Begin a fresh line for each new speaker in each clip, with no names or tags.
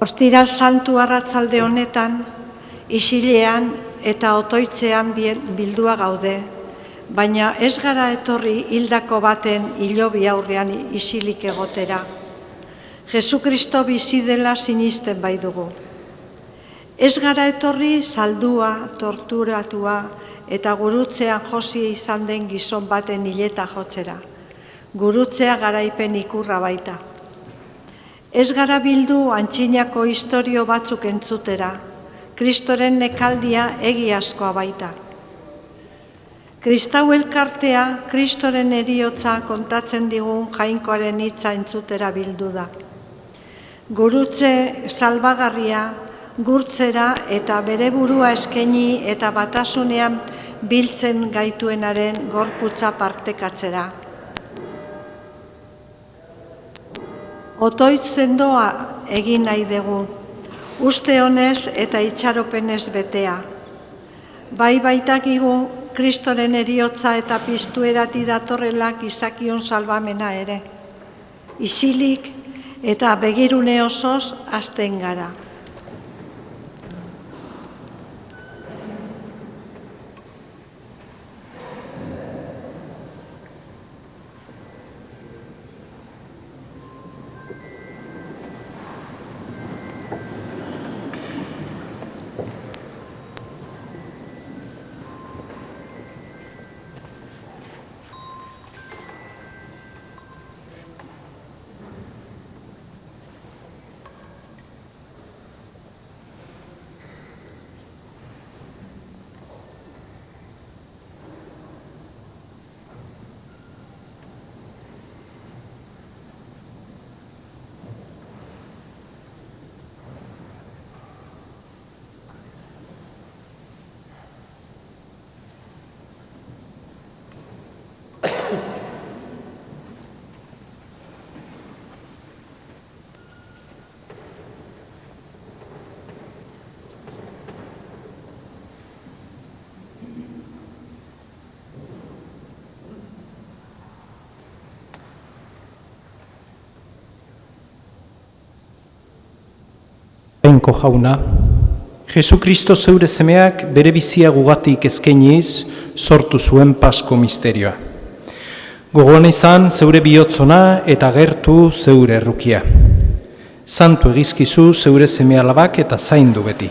Ostiral santu arratzalde honetan, isilean eta otoitzean bildua gaude, baina ez gara etorri hildako baten hilobi aurrean isilik egotera. Jesukristo bizi dela sinisten bai dugu. Ez gara etorri saldua, torturatua eta gurutzean josi izan den gizon baten hileta jotzera. Gurutzea garaipen ikurra baita. Ez gara bildu antxinako istorio batzuk entzutera, Kristoren nekaldia egiazkoa baita. Kristau elkartea, Kristoren heriotza kontatzen digun jainkoaren hitza entzutera bildu da. Gurutze salbagarria, gurtzera eta bere burua eskaini eta batasunean biltzen gaituenaren gorputza partekatzera. Otoitz sendoa egin nahi dugu, uste honez eta itxaropenez betea. Bai baitakigu Kristoren heriotza eta piztuerati datorrela gizakion salbamena ere. Isilik eta begirune osoz hasten gara.
Jainko jauna, Jesukristo zeure semeak bere bizia gugatik eskainiz sortu zuen Pasko misterioa. Gogoan izan zeure bihotzona eta gertu zeure errukia. Santu egizkizu zeure seme alabak eta zaindu beti.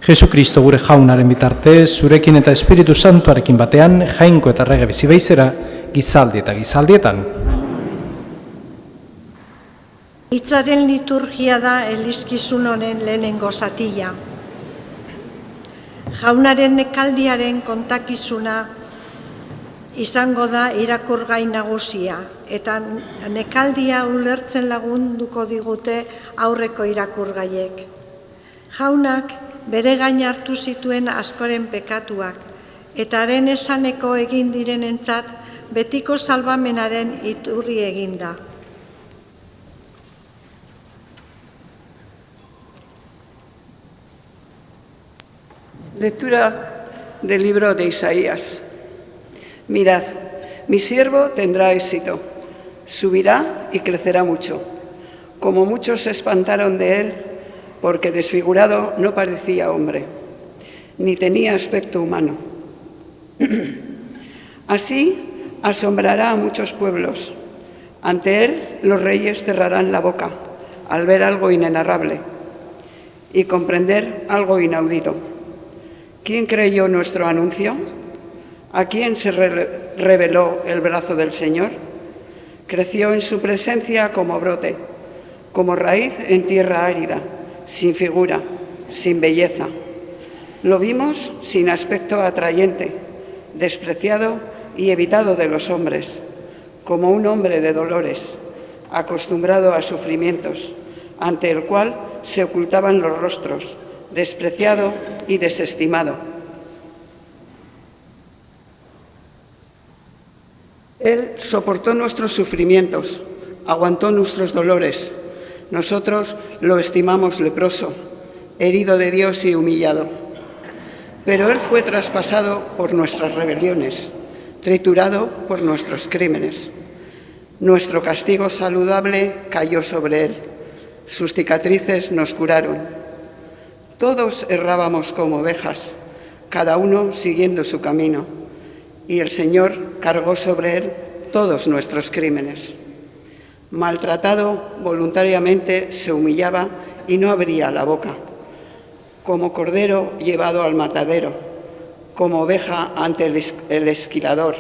Jesukristo gure jaunaren bitartez, zurekin eta Espiritu Santuarekin batean, jainko eta rege bizi baizera, gizaldi eta gizaldietan.
Hitzaren liturgia da elizkizun honen lehenengo zatia. Jaunaren nekaldiaren kontakizuna izango da irakurgai nagusia, eta nekaldia ulertzen lagunduko digute aurreko irakurgaiek. Jaunak bere gain hartu zituen askoren pekatuak, eta haren esaneko egin direnentzat betiko salbamenaren iturri eginda.
Lectura del libro de Isaías. Mirad, mi siervo tendrá éxito, subirá y crecerá mucho. Como muchos se espantaron de él, porque desfigurado no parecía hombre, ni tenía aspecto humano. Así asombrará a muchos pueblos. Ante él los reyes cerrarán la boca al ver algo inenarrable y comprender algo inaudito. ¿Quién creyó nuestro anuncio? ¿A quién se reveló el brazo del Señor? Creció en su presencia como brote, como raíz en tierra árida, sin figura, sin belleza. Lo vimos sin aspecto atrayente, despreciado y evitado de los hombres, como un hombre de dolores, acostumbrado a sufrimientos, ante el cual se ocultaban los rostros, despreciado y desestimado. Él soportó nuestros sufrimientos, aguantó nuestros dolores. Nosotros lo estimamos leproso, herido de Dios y humillado. Pero Él fue traspasado por nuestras rebeliones, triturado por nuestros crímenes. Nuestro castigo saludable cayó sobre Él. sus cicatrices nos curaron. Todos errábamos como ovejas, cada uno siguiendo su camino, y el Señor cargó sobre él todos nuestros crímenes. Maltratado, voluntariamente se humillaba y no abría la boca. Como cordero llevado al matadero, como oveja ante el esquilador,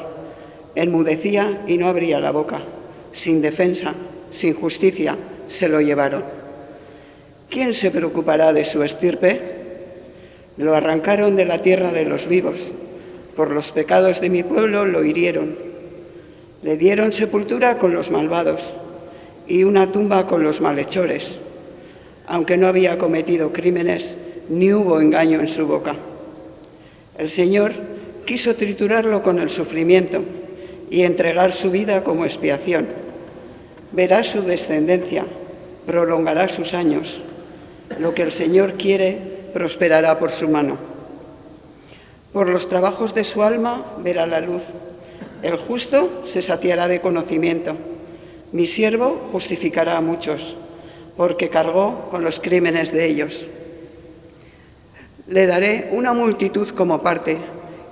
enmudecía y no abría la boca. Sin defensa, sin justicia, se lo llevaron. ¿Quién se preocupará de su estirpe? Lo arrancaron de la tierra de los vivos. Por los pecados de mi pueblo lo hirieron. Le dieron sepultura con los malvados y una tumba con los malhechores, aunque no había cometido crímenes ni hubo engaño en su boca. El Señor quiso triturarlo con el sufrimiento y entregar su vida como expiación. Verá su descendencia, prolongará sus años. Lo que el Señor quiere prosperará por su mano. Por los trabajos de su alma verá la luz. El justo se saciará de conocimiento. Mi siervo justificará a muchos, porque cargó con los crímenes de ellos. Le daré una multitud como parte,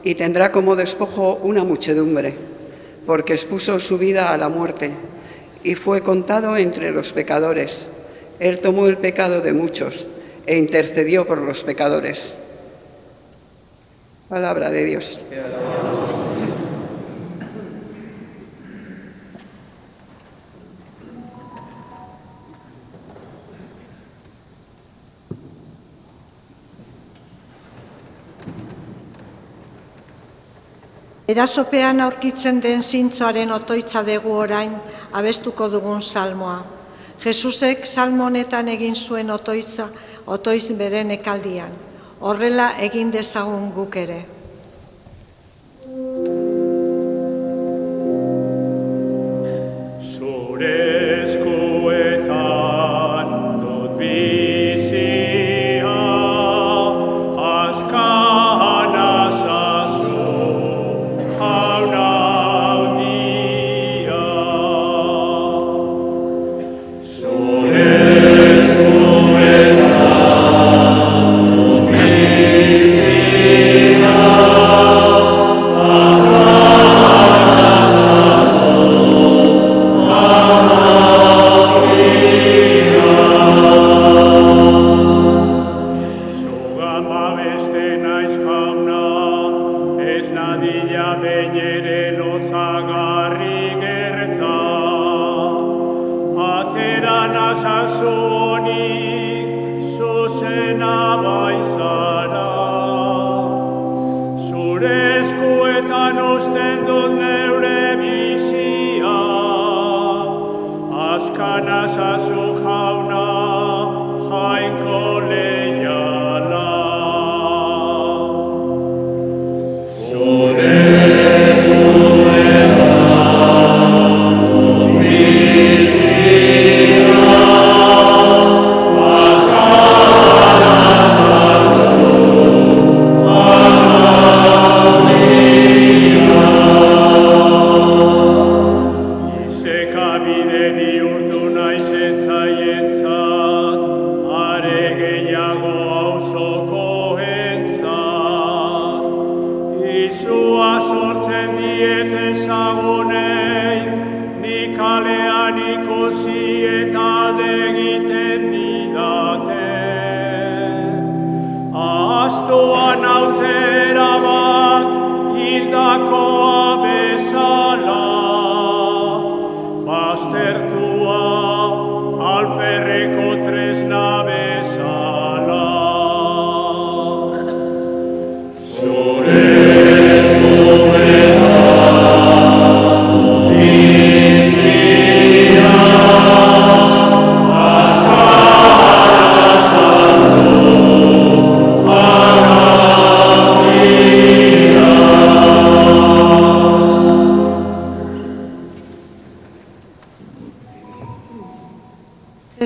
y tendrá como despojo una muchedumbre, porque expuso su vida a la muerte, y fue contado entre los pecadores. Él tomó el pecado de muchos, e intercedió por los pecadores. Palabra de Dios.
Erasopean aurkitzen den zintzoaren otoitza dugu orain abestuko dugun salmoa. Jesusek salmo honetan egin zuen otoitz beren ekaldian. Horrela egin dezagun guk ere.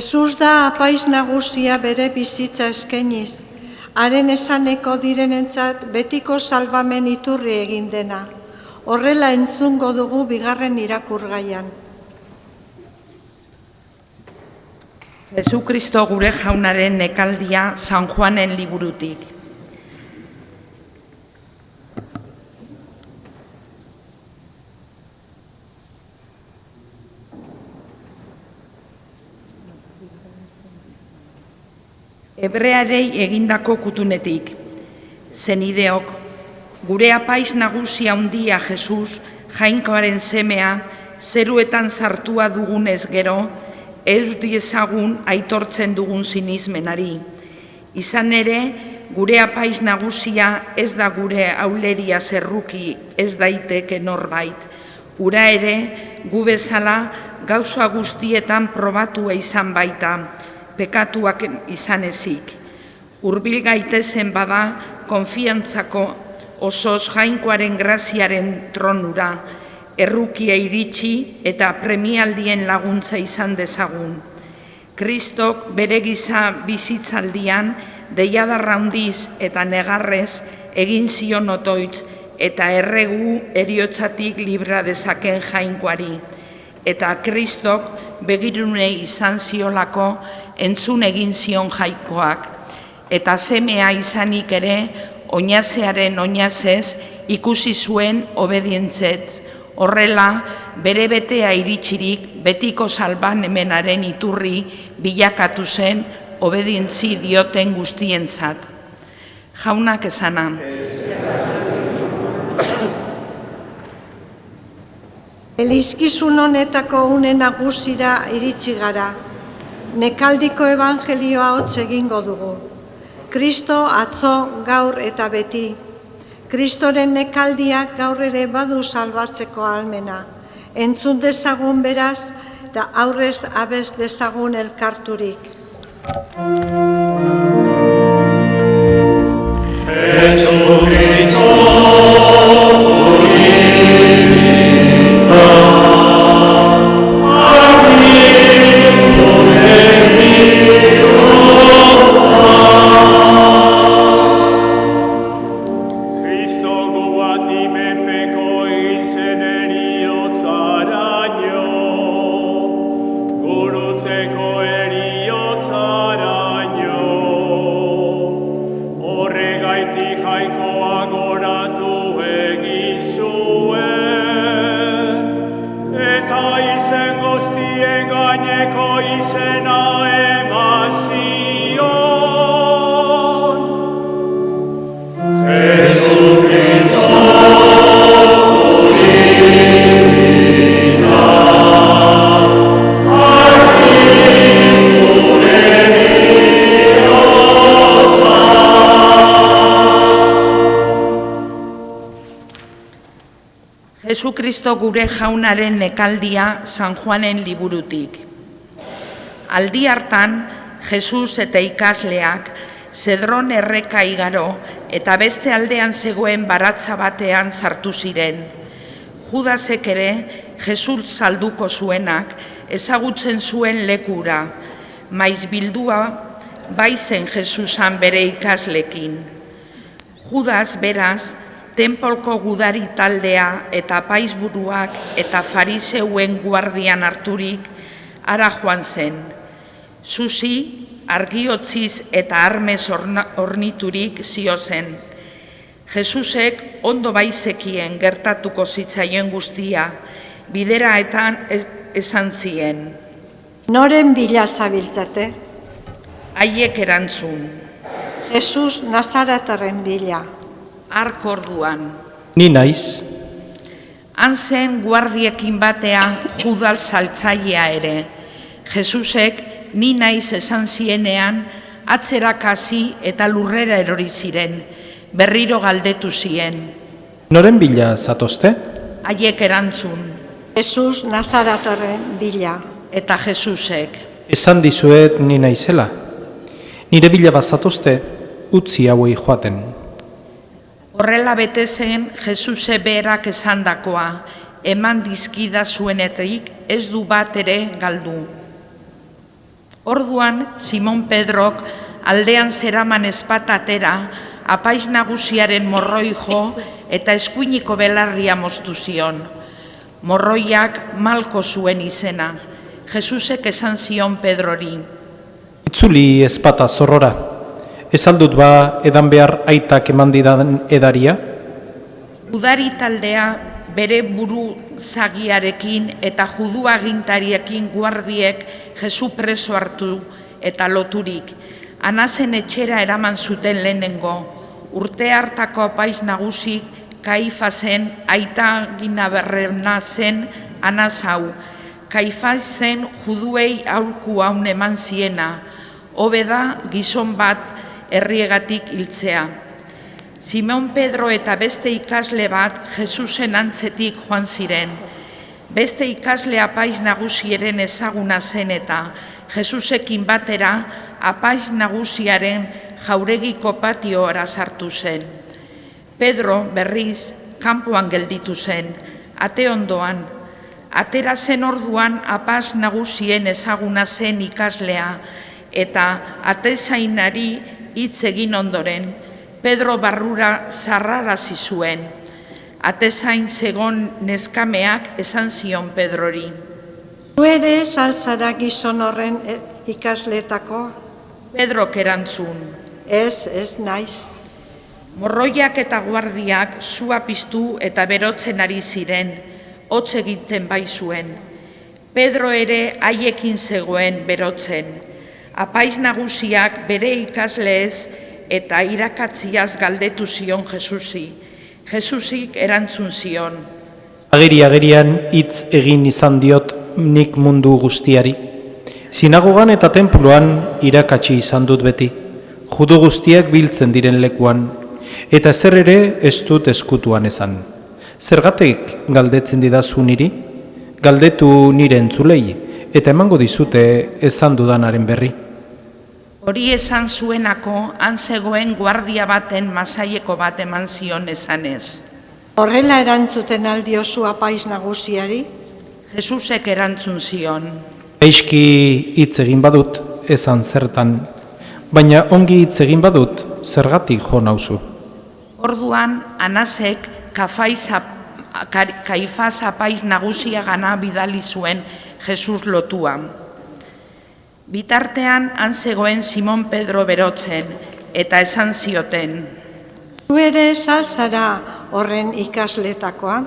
Jesus da apaiz nagusia bere bizitza eskainiz, haren esaneko direnentzat betiko salbamen iturri egin dena. Horrela entzungo dugu bigarren irakurgaian.
Jesukristo gure jaunaren nekaldia San Juanen liburutik. Hebrearei egindako kutunetik. Zenideok, gure apaiz nagusia handia Jesus, jainkoaren semea, zeruetan sartua dugunez gero, ez diezagun aitortzen dugun sinismenari. Izan ere, gure apaiz nagusia ez da gure auleria zerruki ez daiteke norbait. Ura ere, gu bezala gauza guztietan probatua izan baita, pekatuak izan ezik. Hurbil gaitezen bada, konfiantzako osoz jainkoaren graziaren tronura, errukia iritsi eta premialdien laguntza izan dezagun. Kristok bere giza bizitzaldian deiadarra handiz eta negarrez egin zion otoitz eta erregu eriotzatik libra dezaken jainkoari. Eta Kristok begirune izan ziolako entzun egin zion jainkoak. Eta semea izanik ere oinazearen oinazez ikusi zuen obedientzet. Horrela, bere betea iritsirik betiko salbanemenaren iturri bilakatu zen obedientzi dioten guztientzat. Jaunak esana.
Elizkizun honetako une nagusira iritsi gara. Nekaldiko evangelioa hotz egingo dugu. Kristo atzo, gaur eta beti. Kristoren nekaldiak gaur ere badu salbatzeko ahalmena. Entzun dezagun beraz, eta aurrez abez dezagun elkarturik.
Jesucristo,
Jesukristo gure jaunaren nekaldia San Juanen liburutik. Aldi hartan, Jesus eta ikasleak Zedron erreka igaro eta beste aldean zegoen baratza batean sartu ziren. Judasek ere, Jesus salduko zuenak, ezagutzen zuen lekura, maiz bildua baizen Jesusan bere ikaslekin. Judas beraz, tenpolko gudari taldea eta apaizburuak eta fariseuen guardian harturik ara joan zen. Zuzi, argiotziz eta armez orniturik zio zen. Jesusek ondo baizekien gertatuko zitzaien guztia, bideraetan esan zien.
Noren bila zabiltzate?
Haiek erantzun.
Jesus Nazaretarren bila.
Hark orduan.
Ni naiz.
Han zen guardiekin batea Judal saltzailea ere. Jesusek ni naiz esan zienean atzerak hasi eta lurrera erori ziren. Berriro galdetu zien.
Noren bila zatozte?
Haiek erantzun.
Jesus Nazaretarren bila.
Eta Jesusek.
Esan dizuet ni naizela. Nire bila bazatozte, utzi hauei joaten.
Horrela bete zen Jesuse berak esandakoa, eman dizkida zuenetik ez du bat ere galdu. Orduan, Simon Pedrok aldean zeraman ezpatatera, apaiz nagusiaren morroi jo eta eskuiniko belarria moztu zion. Morroiak Malko zuen izena. Jesusek esan zion Pedrori.
Itzuli ezpata zorrora, ez aldut ba edan behar aitak eman didan edaria?
Udari taldea bere buru zagiarekin eta judu agintariekin guardiek Jesu preso hartu eta loturik. Anasen etxera eraman zuten lehenengo, urte hartako apaiz nagusi Kaifasen aita ginaberrena zen Anas hau. Kaifasen juduei aholku haun eman ziena, hobe da gizon bat herriegatik hiltzea. Simon Pedro eta beste ikasle bat Jesusen antzetik joan ziren. Beste ikasle apaiz nagusiaren ezaguna zen eta Jesusekin batera apaiz nagusiaren jauregiko patioara sartu zen. Pedro berriz kanpoan gelditu zen, ate ondoan. Atera zen orduan apaiz nagusien ezaguna zen ikaslea eta atezainari hitz egin ondoren, Pedro barrura zarrarazi zuen. Atezain zegon neskameak esan zion Pedrori.
Zu ere salzara gizon horren ikasletako?
Pedrok erantzun.
Ez naiz.
Morroiak eta guardiak sua piztu eta berotzen ari ziren, hotz egiten bai zuen. Pedro ere haiekin zegoen berotzen. Apaiz nagusiak bere ikasleez eta irakatziaz galdetu zion Jesusi. Jesusik erantzun zion.
Agerian hitz egin izan diot nik mundu guztiari. Sinagogan eta tenpluan irakatsi izan dut beti, judu guztiak biltzen diren lekuan, eta zer ere ez dut eskutuan esan. Zergatik galdetzen didazu niri? Galdetu nire entzulei, eta emango dizute esan dudanaren berri.
Hori esan zuenako, han zegoen guardia baten masaieko bat eman zion esanez.
Horrela erantzuten aldiozu apaiz nagusiari?
Jesusek erantzun zion.
Gaizki hitz egin badut, esan zertan, baina ongi hitz egin badut, zergatik jo nauzu.
Orduan, Anasek Kaifas apaiz nagusia gana bidali zuen Jesus lotua. Bitartean, han zegoen Simon Pedro berotzen, eta esan zioten.
Zu ere salzara horren ikasletakoa?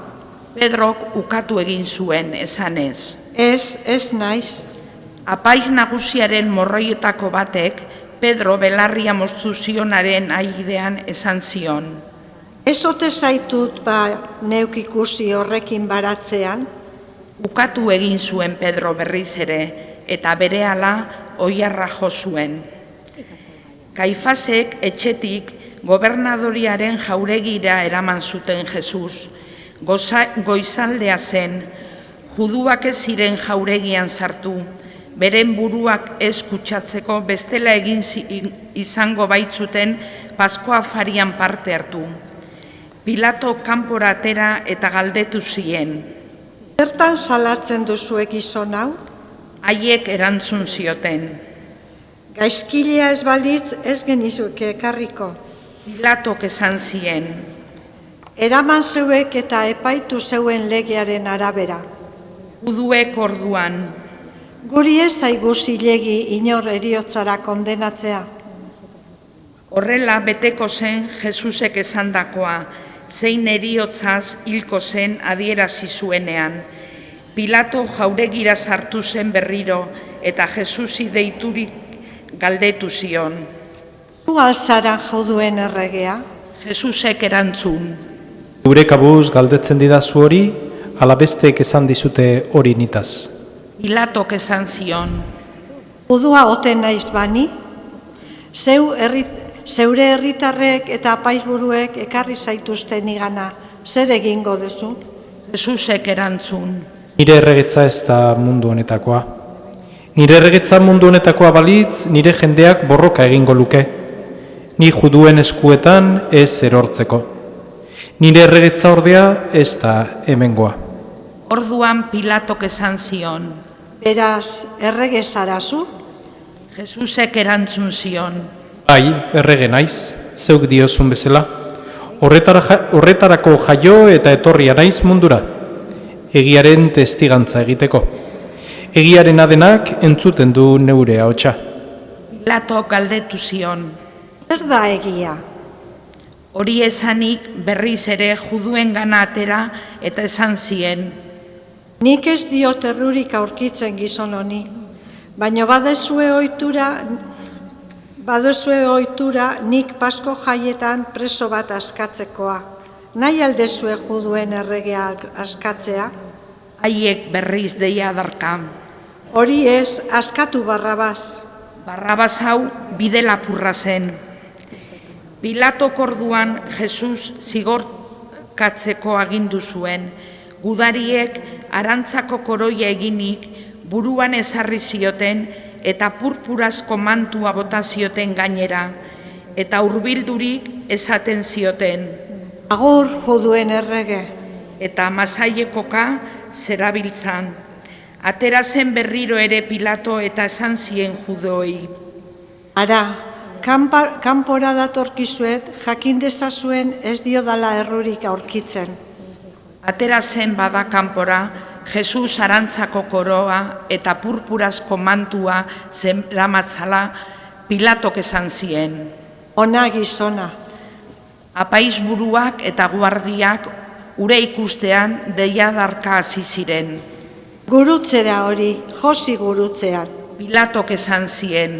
Pedrok ukatu egin zuen esanez.
Ez naiz.
Apaiz nagusiaren morroietako batek, Pedro belarria moztu zionaren aidean esan zion.
Ez ote zaitut ba neuk ikusi horrekin baratzean?
Ukatu egin zuen Pedro berriz ere, eta berehala oiharra jo zuen. Kaifasek etxetik gobernadoriaren jauregira eraman zuten Jesus. Goizaldea zen, juduak ez ziren jauregian sartu, beren buruak ez kutsatzeko bestela egin izango baitzuten Paskoa afarian parte hartu. Pilato kanpora atera eta galdetu zien.
Zertan salatzen duzuek gizon hau?
Haiek erantzun zioten.
Gaizkilea ez balitz ez genizuke ekarriko.
Pilatok esan zien.
Eraman zeuek eta epaitu zeuen legearen arabera.
Juduek orduan.
Guri ez zaigu zilegi inor heriotzara kondenatzea.
Horrela beteko zen Jesusek esandakoa, zein heriotzaz hilko zen adierazi zuenean. Pilato jauregira sartu zen berriro eta Jesusi deiturik galdetu zion.
Zu alzara juduen erregea?
Jesusek erantzun.
Gure kabuz galdetzen didazu hori, ala besteek esan dizute hori nitaz.
Pilatok esan zion.
Judua ote naiz bani? Zeure herritarrek eta apaizburuek ekarri zaituzten igana, zer egingo duzu?
Jesusek erantzun.
Nire erregetza ez da mundu honetakoa. Nire erregetza mundu honetakoa balitz, nire jendeak borroka egingo luke. Ni juduen eskuetan ez erortzeko. Nire erregetza ordea ez da hemengoa.
Orduan Pilatok esan zion.
Beraz, errege zarazu?
Jesusek erantzun zion.
Bai, errege naiz, zeuk diozun bezala. Horretarako jaio eta etorria naiz mundura. Egiaren testigantza egiteko. Egiaren adenak entzuten du neure ahotsa.
Pilatok galdetu zion.
Zer da egia?
Hori esanik berriz ere juduengana atera eta esan zien.
Nik ez diot errurik aurkitzen gizon honi, baina badezue ohitura nik Pasko jaietan preso bat askatzekoa. Nahi aldezue juduen erregea askatzea?
Haiek berriz deia darka.
Hori ez, askatu Barrabas.
Barrabas hau bide lapurra zen. Pilatok orduan Jesus zigorkatzeko agindu zuen. Gudariek arantzako koroia eginik buruan ezarri zioten eta purpurazko mantua bota zioten gainera, eta hurbildurik esaten zioten.
Agur juduen errege.
Eta masailekoka zerabiltzan. Atera zen berriro ere Pilato eta esan zien judoei.
Ara, kanpora datorkizuet jakin dezazuen ez diodala errurik aurkitzen.
Atera zen bada kanpora, Jesus arantzako koroa eta purpurazko mantua zeramatzala Pilatok esan zien.
Ona gizona.
Apaizburuak eta guardiak ure ikustean deiadarka hasi ziren.
Gurutzera hori, josi gurutzean.
Pilatok esan zien.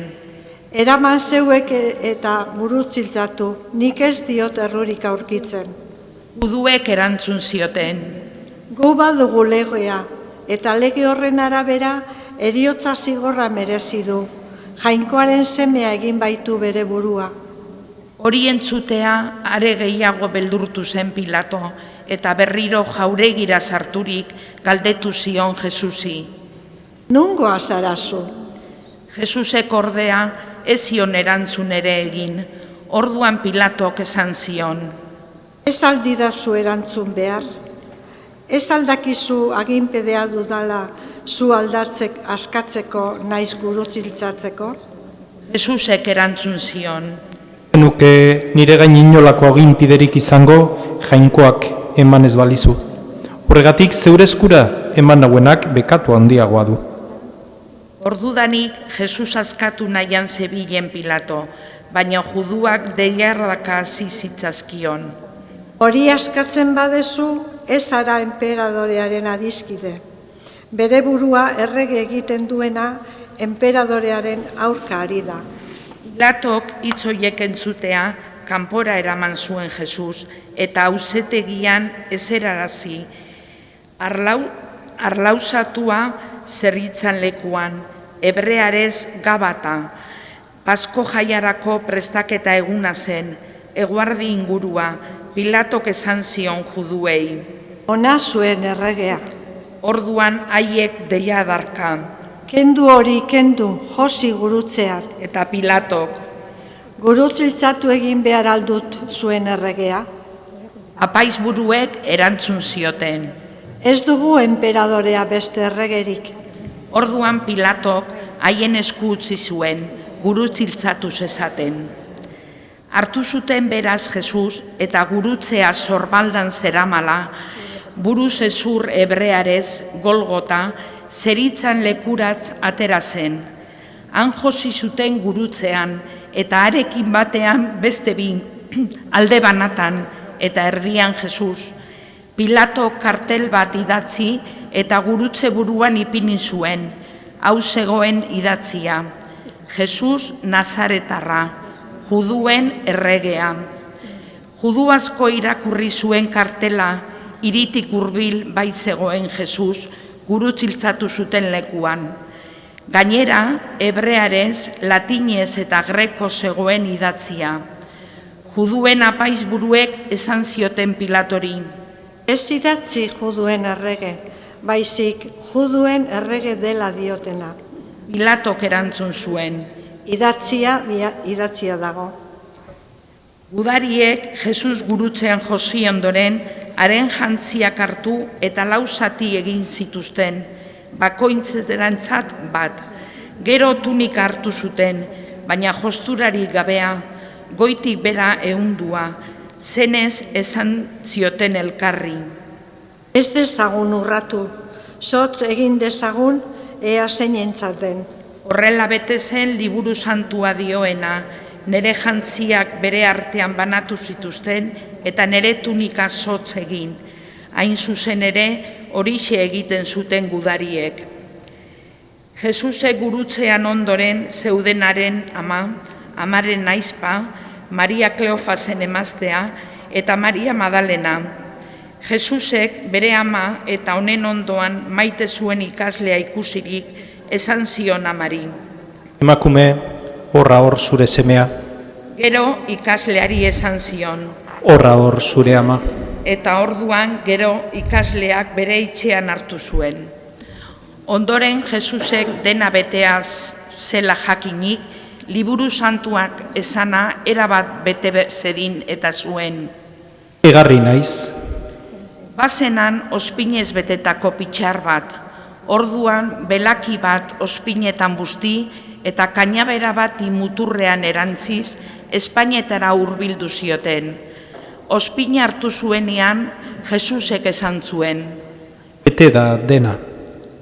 Eraman zeuek eta gurutziltzatu, nik ez diot errurik aurkitzen.
Juduek erantzun zioten.
Gu badugu legea, eta lege horren arabera heriotza zigorra merezi du. Jainkoaren semea egin baitu bere burua.
Hori entzutea are gehiago beldurtu zen Pilato, eta berriro jauregira sarturik galdetu zion Jesusi.
Nungoa zarazu?
Jesusek ordea ez zion erantzun ere egin, orduan Pilatok esan zion.
Ez aldidazu erantzun behar? Ez aldakizu aginpedea dudala zu aldatzek askatzeko naiz gurutziltzatzeko?
Jesusek erantzun zion.
Nuke nire gain inolako aginpiderik izango jainkoak eman ez balizu. Horregatik zeure eskura eman nauenak bekatu handiagoa du.
Ordudanik Jesus askatu nahian zebilen Pilato, baina juduak deiarraka hasi zitzazkion.
Hori askatzen badezu, ez ara enperadorearen adiskide. Bere burua errege egiten duena enperadorearen aurka ari da.
Pilatok hitz horiek entzutea kanpora eraman zuen Jesus eta auzetegian ezerarazi. Arlauzatua zerritzan lekuan, hebrearez Gabata, Pasko jaiarako prestaketa eguna zen, eguardi ingurua, Pilatok esan zion juduei.
Ona zuen erregea.
Orduan haiek deiadarka.
Kendu hori, kendu, josi gurutzean.
Eta Pilatok.
Gurutziltzatu egin behar aldut zuen erregea.
Apaizburuek erantzun zioten.
Ez dugu enperadorea beste erregerik.
Orduan Pilatok haien esku utzi zuen, gurutziltzatu zezaten. Hartu zuten beraz Jesus eta gurutzea sorbaldan zeramala, buruz ezur hebrearez Golgota, zeritzan lekuratz atera zen. Han josi zuten gurutzean eta harekin batean beste bi alde banatan eta erdian Jesus. Pilato kartel bat idatzi eta gurutze buruan ipini zuen, hau zegoen idatzia. Jesus Nazaretarra, juduen erregea. Judu asko irakurri zuen kartela, hiritik hurbil bai zegoen Jesus, gurutziltzatu zuten lekuan. Gainera, hebrearez, latinez eta greko zegoen idatzia. Juduen apaizburuek esan zioten Pilatori.
Ez idatzi juduen errege, baizik juduen errege dela diotena.
Pilatok erantzun zuen.
Idatzia dago.
Gudariek Jesus gurutzean josi ondoren, haren jantziak hartu eta 4 zati egin zituzten, bakoitzerantzat bat. Gero tunika hartu zuten, baina josturari gabea, goitik bera ehundua, zenez esan zioten elkarri.
Ez dezagun urratu, sotz egin dezagun ea zeinentzat den.
Horrela bete zen liburu santua dioena, nere jantziak bere artean banatu zituzten eta nere tunika zotz egin. Hain zuzen ere, horixe egiten zuten gudariek. Jesuse gurutzean ondoren zeudenaren ama, amaren aizpa, Maria Kleofasen emaztea eta Maria Madalena. Jesusek bere ama eta honen ondoan maite zuen ikaslea ikusirik esan zion amari.
Emakume, horra hor zure semea,
Gero ikasleari esan zion.
horra hor zure ama.
Eta orduan gero ikasleak bere etxean hartu zuen. Ondoren Jesusek dena beteaz zela jakinik, liburu santuak esana erabat bete zedin eta zuen.
Egarri naiz,
Bazenan ospinez betetako pitxar bat, orduan belaki bat ospinetan busti eta kainabera bat muturrean erantziz Espainetara hurbildu zioten. Ospina hartu zuenean Jesusek esan zuen,
bete da dena.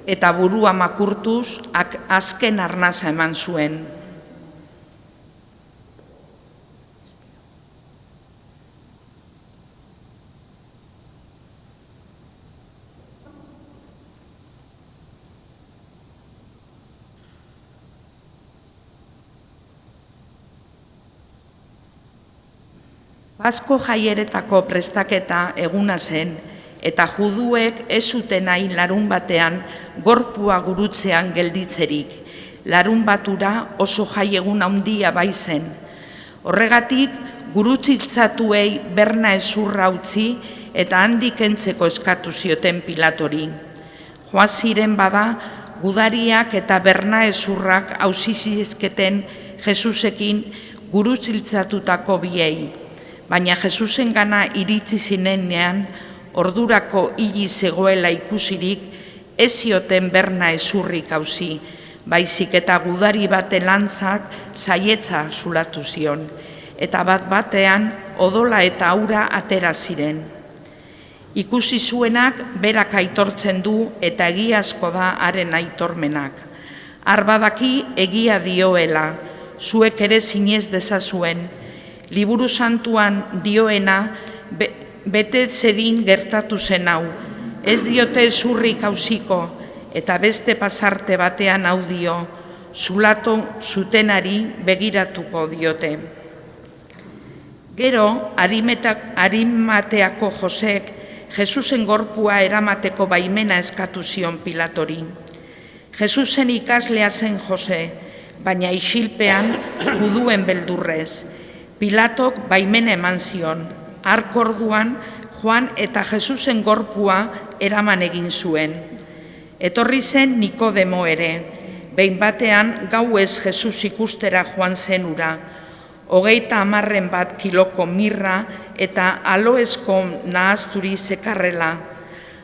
eta burua makurtuz azken arnaza eman zuen. Pasko jaieretako prestaketa eguna zen, eta juduek ez zuten nahi larun batean gorpua gurutzean gelditzerik. Larun batura oso jaiegun handia baizen. Horregatik, gurutziltzatuei berna ezurra utzi eta handik kentzeko eskatu zioten Pilatori. Joan ziren bada, gudariak eta berna ezurrak auzizizketen Jesusekin gurutziltzatutako biei. Baina Jesusengana iritsi zinenean, ordurako hili zegoela ikusirik, ez zioten berna ezurrik auzi, baizik eta gudari baten lantzak saietza zulatu zion, eta bat-batean odola eta ura atera ziren. Ikusi zuenak berak aitortzen du eta egiazko da haren aitormenak. Arbadaki egia dioela, zuek ere zinez dezazuen, liburu santuan dioena bete zedin gertatu zen hau, ez diote zurrik auziko, eta beste pasarte batean hau dio, zulatu zutenari begiratuko diote. Gero, Arimateako Josek, Jesusen gorpua eramateko baimena eskatu zion Pilatori. Jesusen ikaslea zen Jose, baina isilpean juduen beldurrez. Pilatok baimena eman zion, hark orduan Joan eta Jesusen gorpua eraman egin zuen. Etorri zen Nikodemo ere, behin batean gauez Jesus ikustera joan zen ura, 30 kiloko mirra eta aloezko nahazturi zekarrela.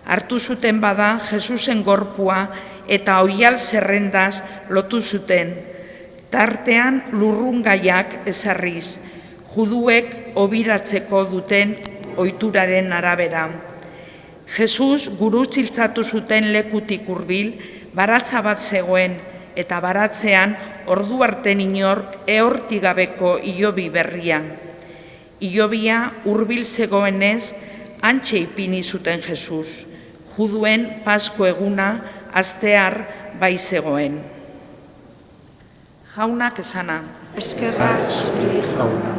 Hartu zuten bada Jesusen gorpua eta oial zerrendaz lotu zuten, tartean lurrungaiak ezarriz, juduek obiratzeko duten ohituraren arabera. Jesus gurutziltzatu zuten lekutik hurbil, baratza bat zegoen, eta baratzean ordu arte inork ehortik gabeko ilobi berria. Ilobia hurbil zegoenez, hantxe ipini zuten Jesus. Juduen Pasko eguna astear bai zegoen. Jaunak esana.
Eskerrak zuri, jauna.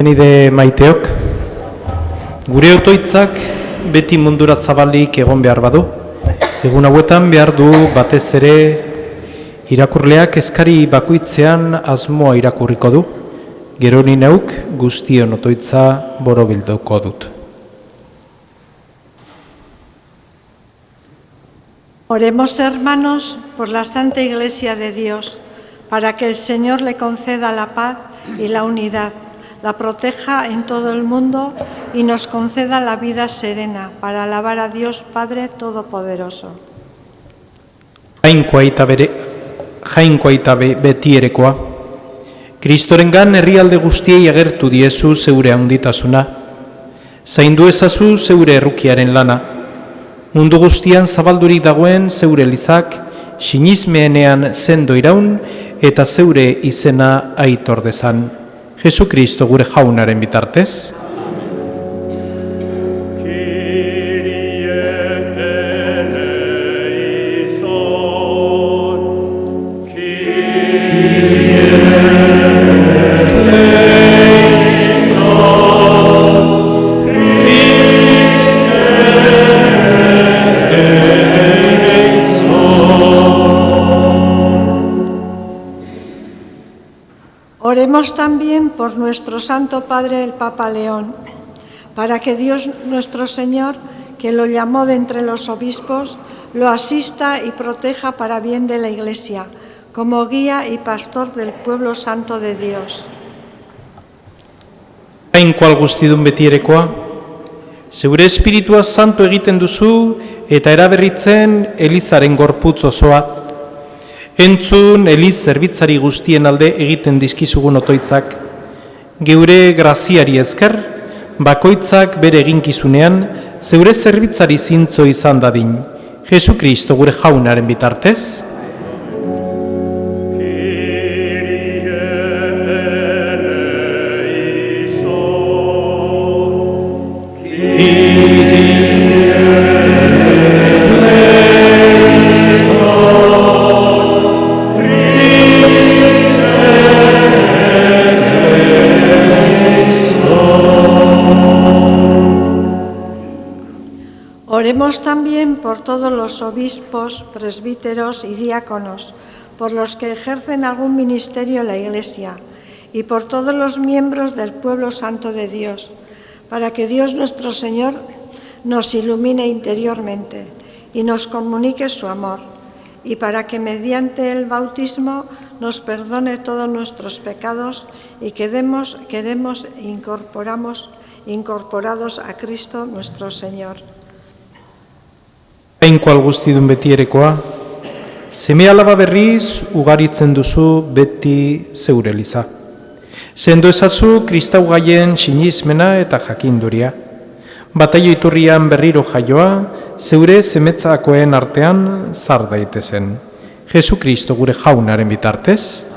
Nide maiteok, gure otoitzak beti mundura zabalik egon behar badu. Egun hauetan behar du batez ere irakurleak eskari bakoitzean asmoa irakurriko du. Gero ni neuk guztion otoitza borobilduko dut.
Oremos, hermanos, por la Santa Iglesia de Dios, para que el Señor le conceda la paz y la unidad, la proteja en todo el mundo y nos conceda la vida serena para alabar a Dios Padre Todopoderoso.
Jainkoa eta betierekoa, Kristorengan herrialde guztiei agertu diezu zeure handitasuna, zaindu ezazu zeure errukiaren lana, mundu guztian zabaldurik dagoen zeure elizak, sinismeenean zendo iraun eta zeure izena aitor dezan. Jesu Kristo gure jaunaren bitartez.
Oremos también por nuestro Santo Padre el Papa León, para que Dios nuestro Señor, que lo llamó de entre los obispos, lo asista y proteja para bien de la Iglesia, como guía y pastor del pueblo santo de Dios.
Jainkoa guztidun betierekoa, zeure espiritua santo egiten duzu eta eraberritzen elizaren gorputz osoa. Entzun eliz zerbitzari guztien alde egiten dizkizugun otoitzak. Geure graziari esker, bakoitzak bere eginkizunean, zeure zerbitzari zintzo izan dadin. Jesu Kristo gure jaunaren bitartez.
Oremos también por todos los obispos, presbíteros y diáconos, por los que ejercen algún ministerio en la Iglesia, y por todos los miembros del pueblo santo de Dios, para que Dios nuestro Señor nos ilumine interiormente y nos comunique su amor, y para que mediante el bautismo nos perdone todos nuestros pecados y quedemos incorporados a Cristo nuestro Señor.
Jainkoa guztidun betierekoa, seme alaba berriz ugaritzen duzu beti zeure eliza. Sendo ezazu kristau gaien sinismena eta jakinduria. Bataio iturrian berriro jaioa, zeure zemetzakoen artean zar daitezen. Jesu Kristo gure jaunaren bitartez.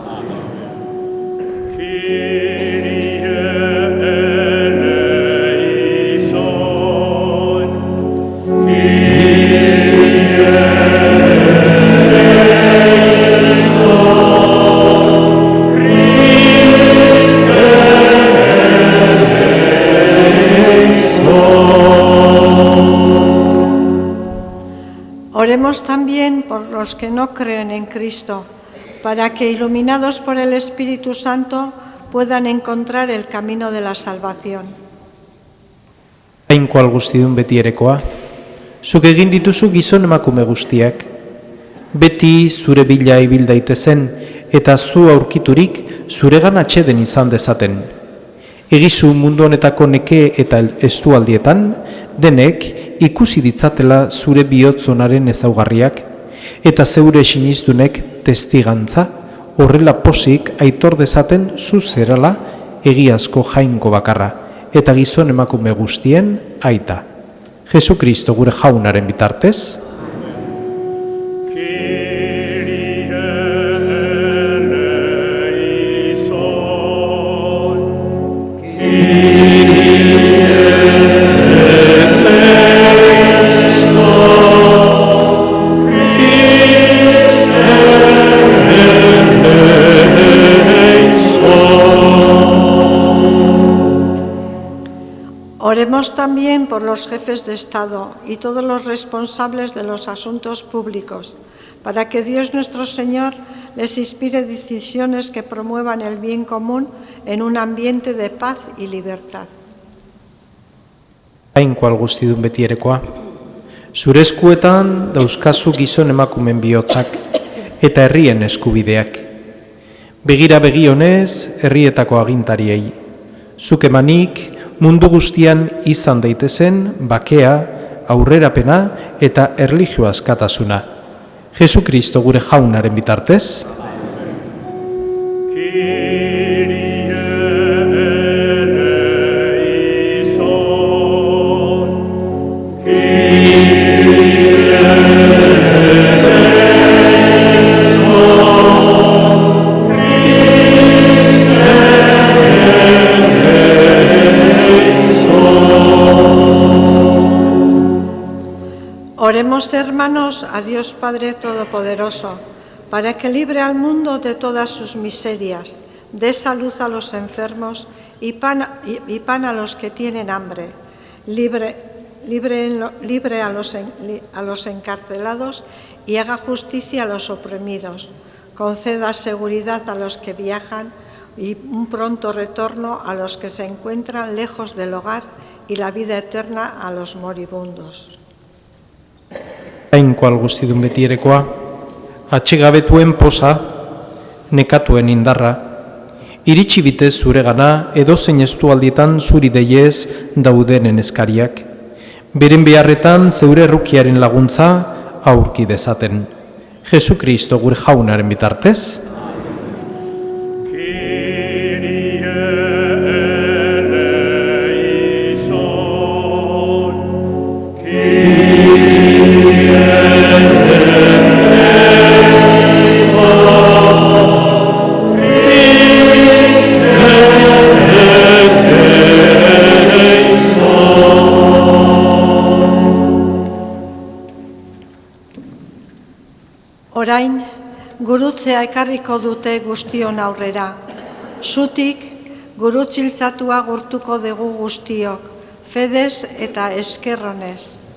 Oremos también por los que no creen en Cristo, para que, iluminados por el Espíritu Santo, puedan encontrar el camino de la salvación.
Jainkoa guztidun betierekoa, zuk egin dituzu gizon emakume guztiak, beti zure bila ibil daitezen eta zu aurkiturik zuregan atxeden izan dezaten. Egizu mundu honetako neke eta estualdietan, denek ikusi ditzatela zure bihotzonaren ezaugarriak, eta zeure sinizdunek testigantza, horrela pozik aitor dezaten zu zerala egiazko jainko bakarra, eta gizon emakume guztien aita. Jesu Kristo gure jaunaren bitartez.
Oremos también por los jefes de Estado y todos los responsables de los asuntos públicos, para que Dios nuestro Señor les inspire decisiones que promuevan el bien común en un ambiente de paz y libertad.
Jainkoa guztidun betierekoa, zure eskuetan dauzkazu gizon emakumen bihotzak eta herrien eskubideak. Begira begionez herrietako agintariei, zuk emanik mundu guztian izan daitezen bakea, aurrerapena eta erlijio askatasuna. Jesukristo gure jaunaren bitartez.
Oremos, hermanos, a Dios Padre Todopoderoso, para que libre al mundo de todas sus miserias, dé salud a los enfermos y pan a los que tienen hambre, libre a los encarcelados y haga justicia a los oprimidos, conceda seguridad a los que viajan y un pronto retorno a los que se encuentran lejos del hogar y la vida eterna a los moribundos.
Jainkoa guztidun betierekoa, atsegabetuen posa, nekatuen indarra, iritsi bitez zuregana edozein estualdietan zuri deiez daudenen eskariak, beren beharretan zeure errukiaren laguntza aurki dezaten. Jesukristo gure jaunaren bitartez.
Orain, gurutzea ekarriko dute guztion aurrera. Zutik, gurutziltzatua gurtuko dugu guztiok, fedez eta eskerronez.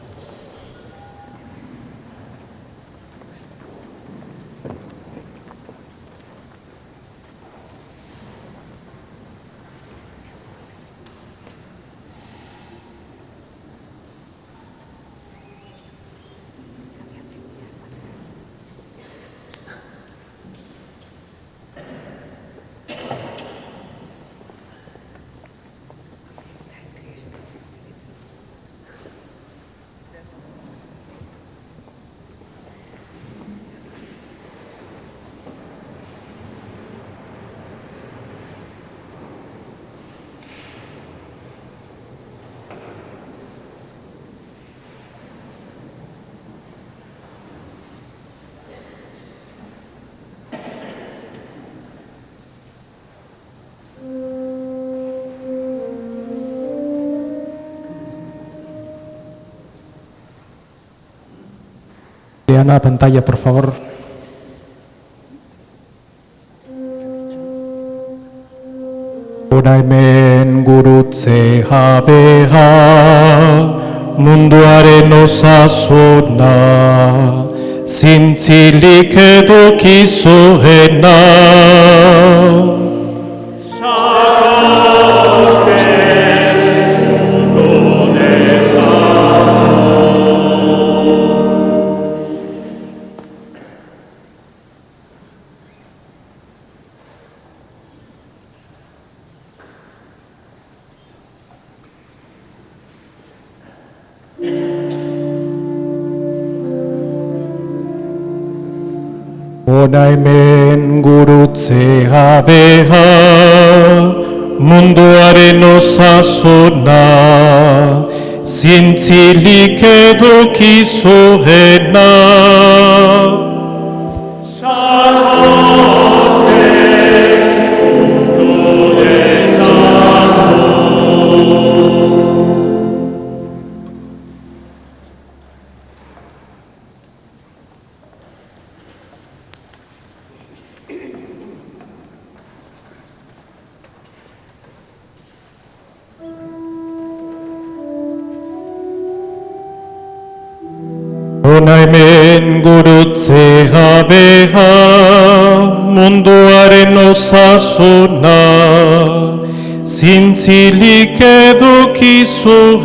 Ana, pantalla, por favor. Hora hemen gurutze jabea, munduaren osasuna, zintzilik edukizuena. Hona hemen gurutze jabea, munduaren osasuna, zintzilik edukizuena. Hona hemen gurutze gabea, munduaren osasuna, zintzilik edukizuena.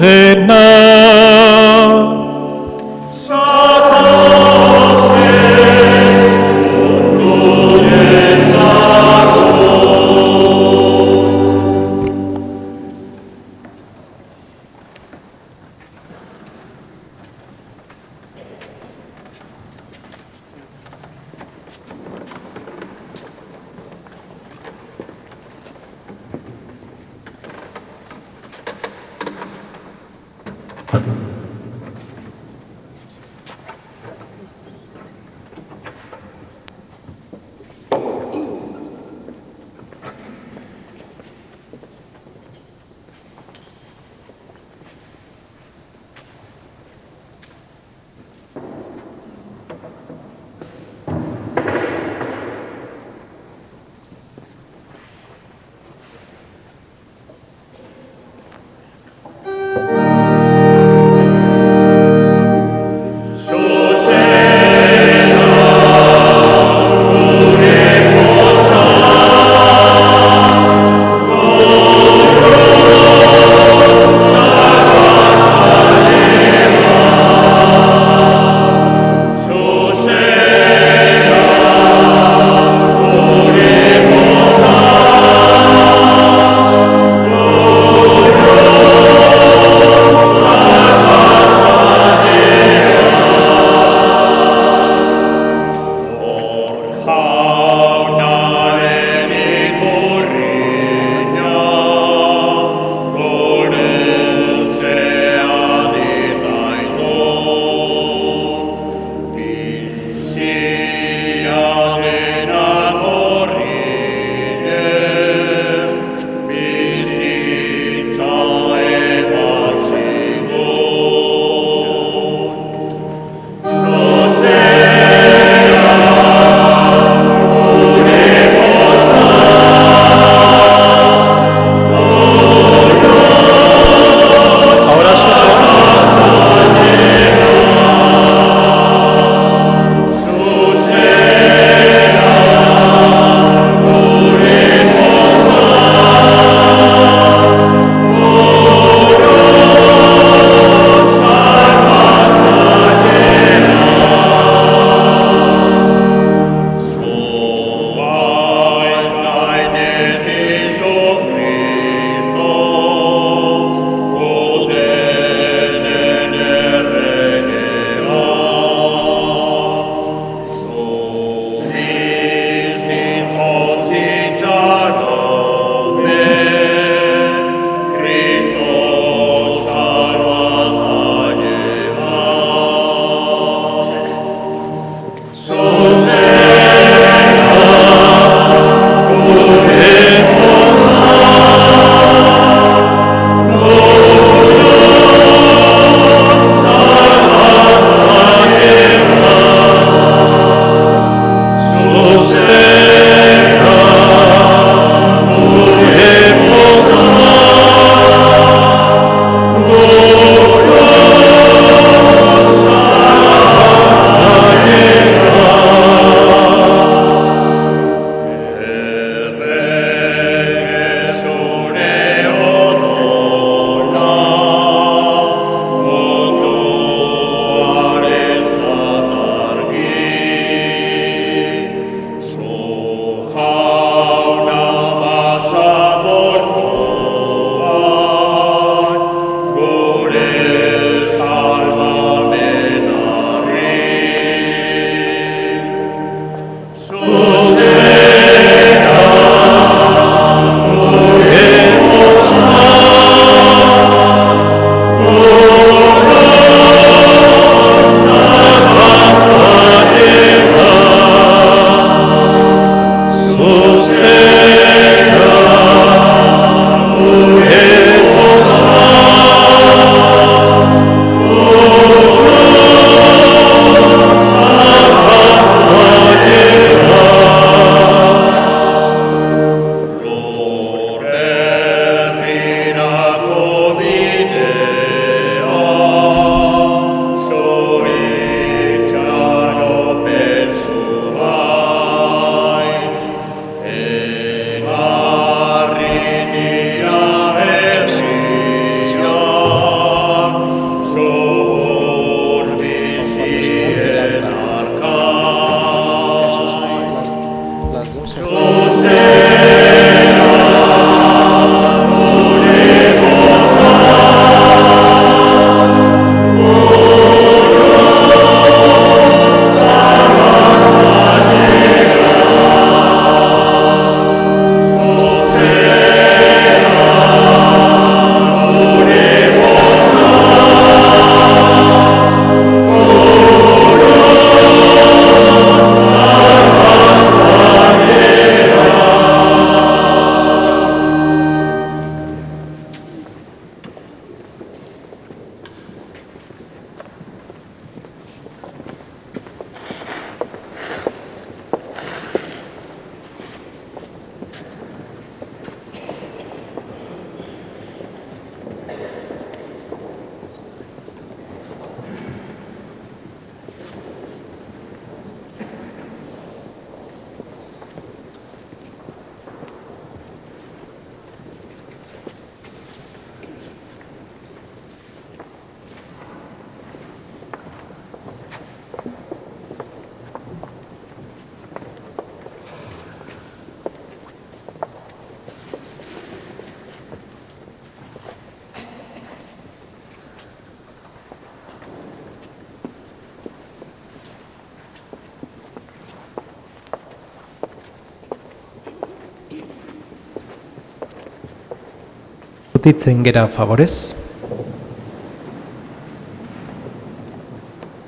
Sortitzen gera favorez.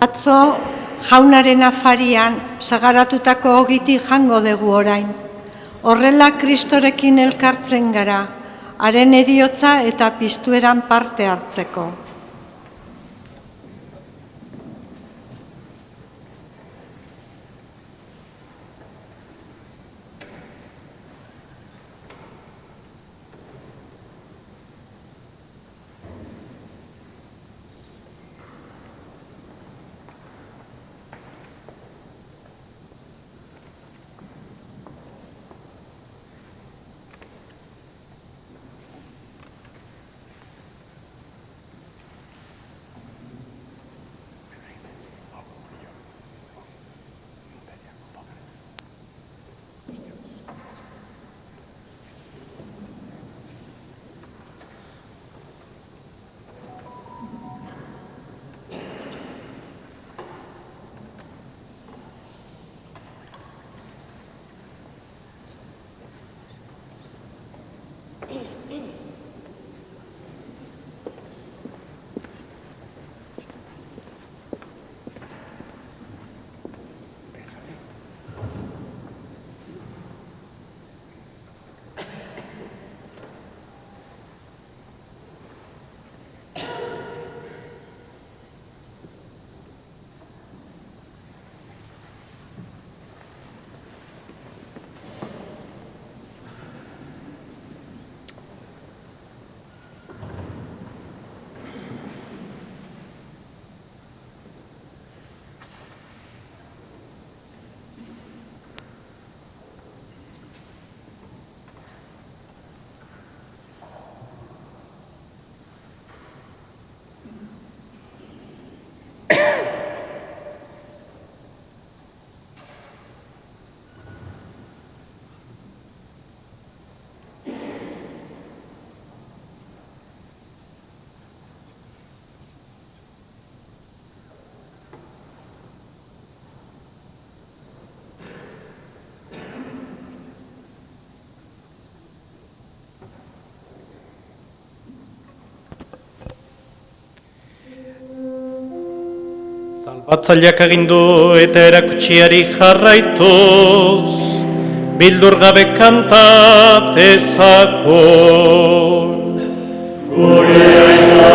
Atzo jaunaren afarian sagaratutako ogitik jango dugu orain. Horrela Kristorekin elkartzen gara, haren heriotza eta piztueran parte hartzeko.
Salbatzaileak agindu eta erakutsiari jarraituz, bildur gabe kanta dezagun. Gure aita,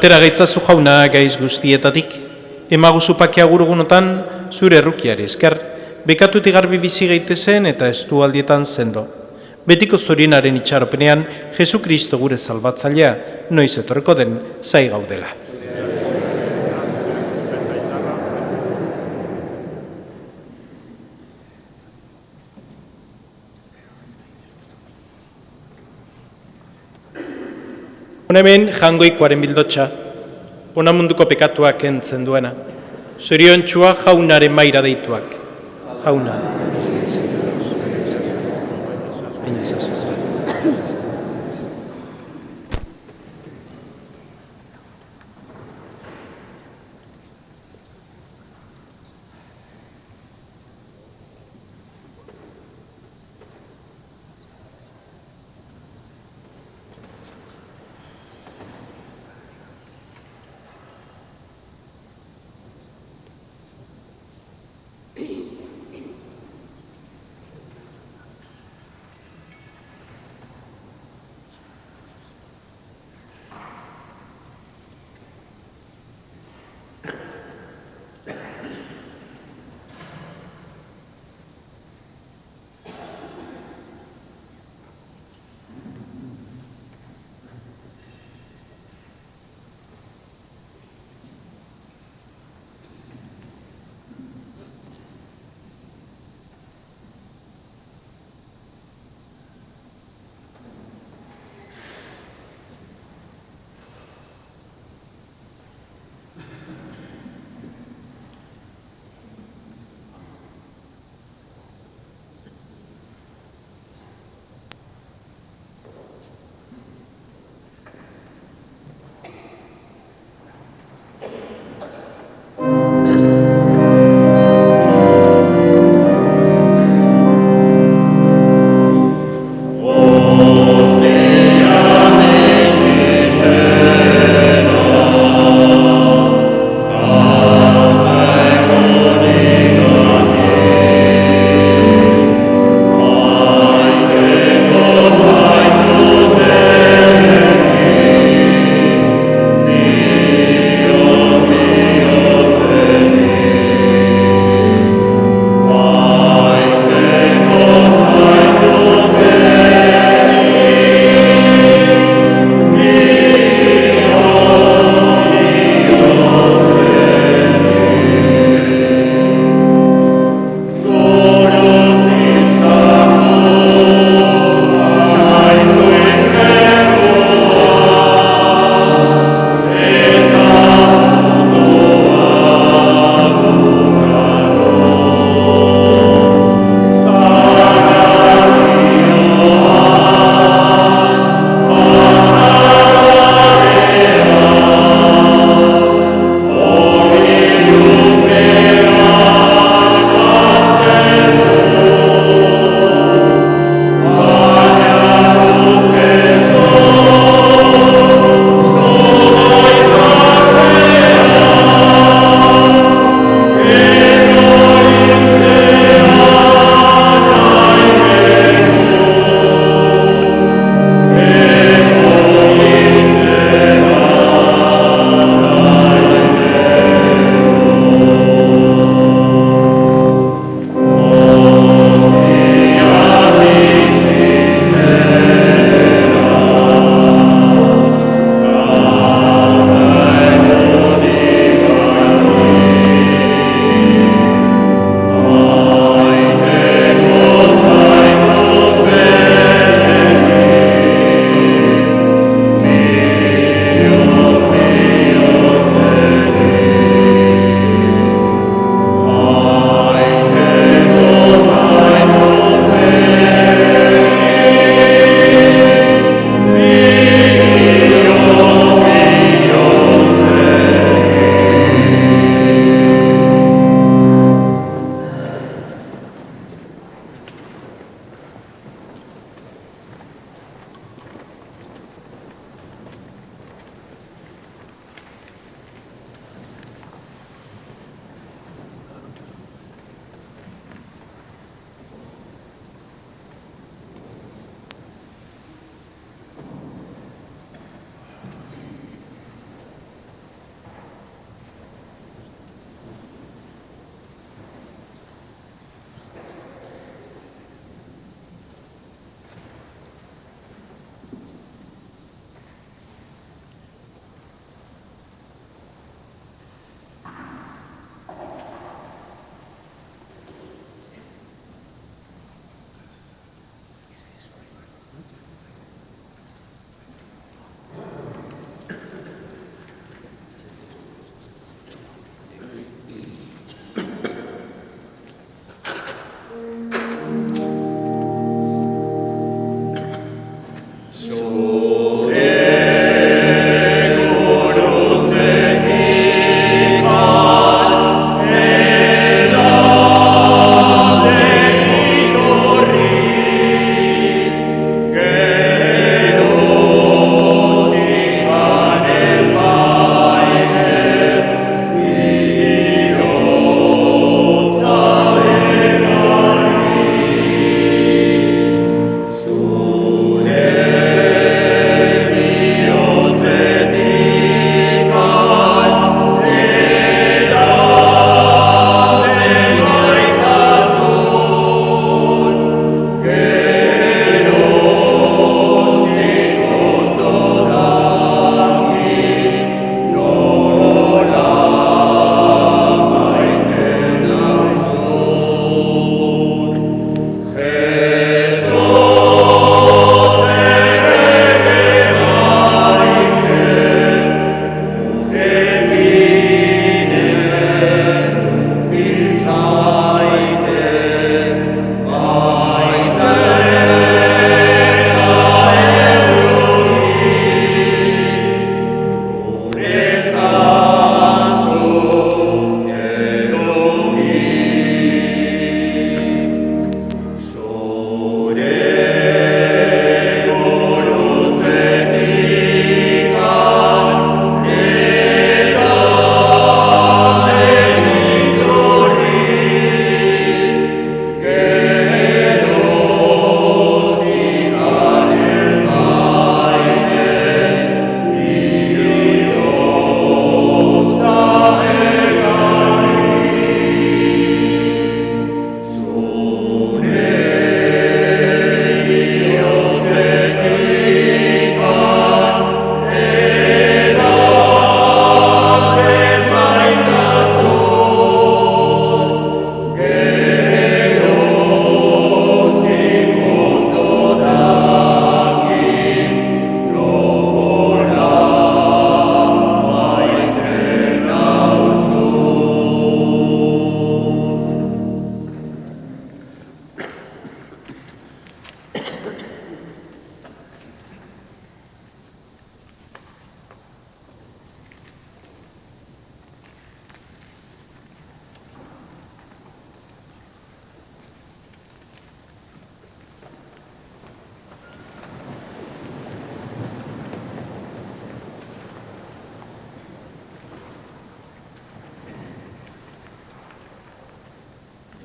atera gaitzazu jauna gaiz guztietatik, emaguzu pakia gurugunotan zure errukiari esker, bekatutik garbi bizi gaitezen eta estu aldietan sendo. Betiko zorinaren itxaropenean, Jesu Kristo gure salbatzailea, noiz etorreko den zai gaudela. Hemen jangoikoaren bildotxa, ona munduko pekatuak entzen duena. Zoriontxua jaunaren maira deituak. Jauna.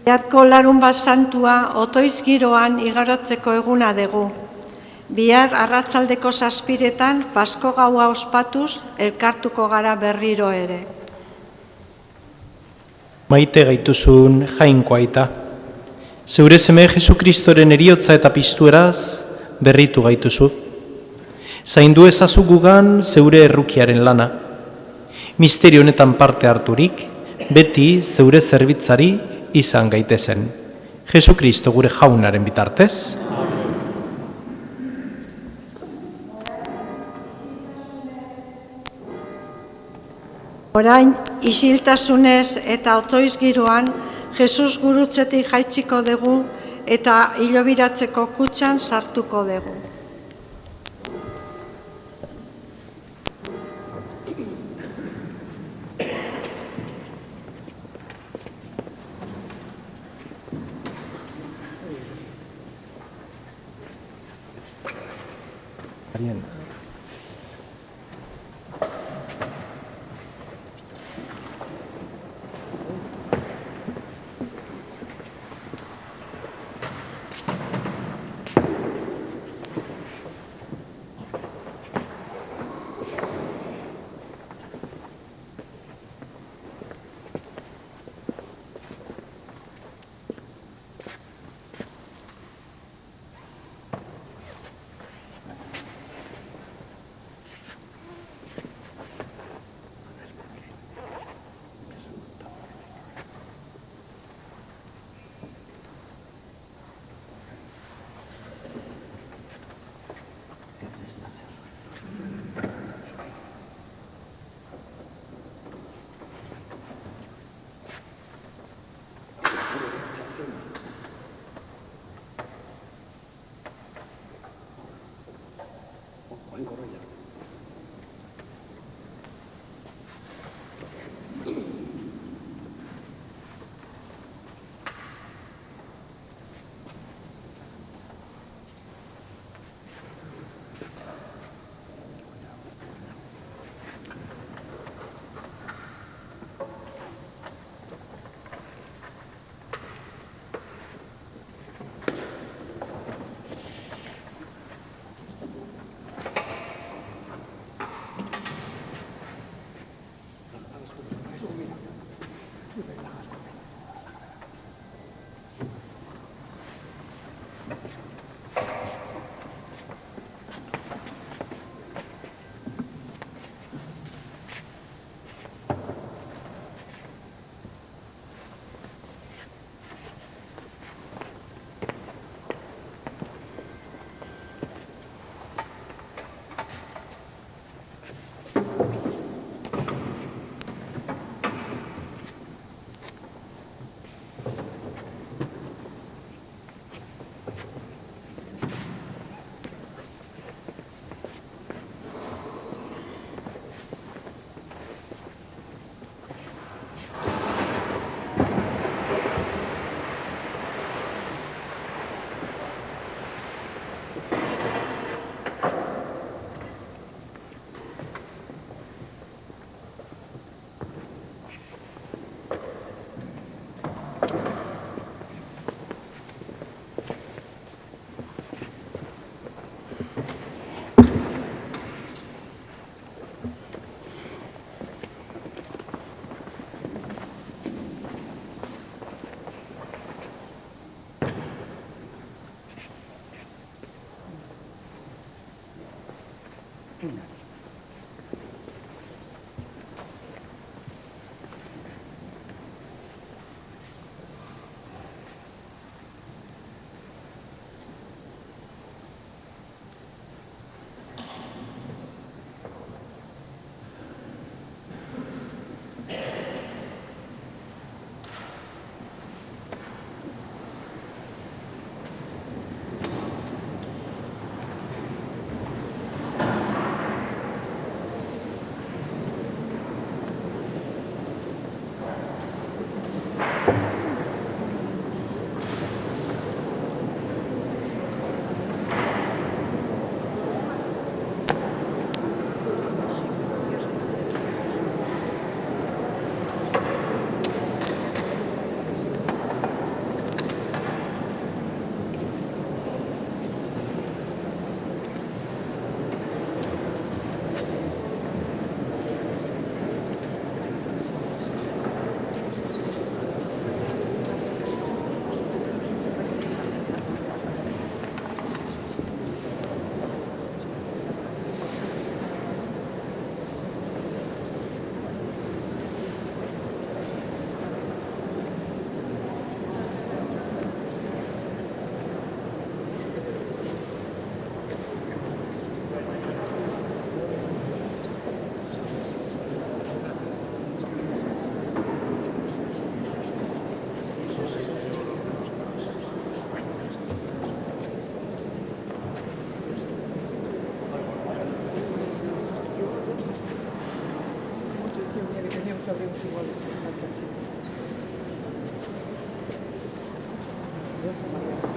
Biharko larun bat santua otoiz giroan igarotzeko eguna dugu. Bihar arratsaldeko 7:00 Pasko gaua ospatuz elkartuko gara berriro ere.
Maite gaituzun Jainko aita, zeure seme Jesukristoren eriotza eta piztueraz berritu gaituzu. Zaindu ezazu gugan zeure errukiaren lana. Misterio honetan parte harturik, beti zeure zerbitzari izan gaitezen. Jesukristo gure jaunaren bitartez.
Orain, isiltasunez eta otoiz giroan, Jesus gurutzetik jaitziko dugu eta hilobiratzeko kutxan sartuko dugu.
Dios.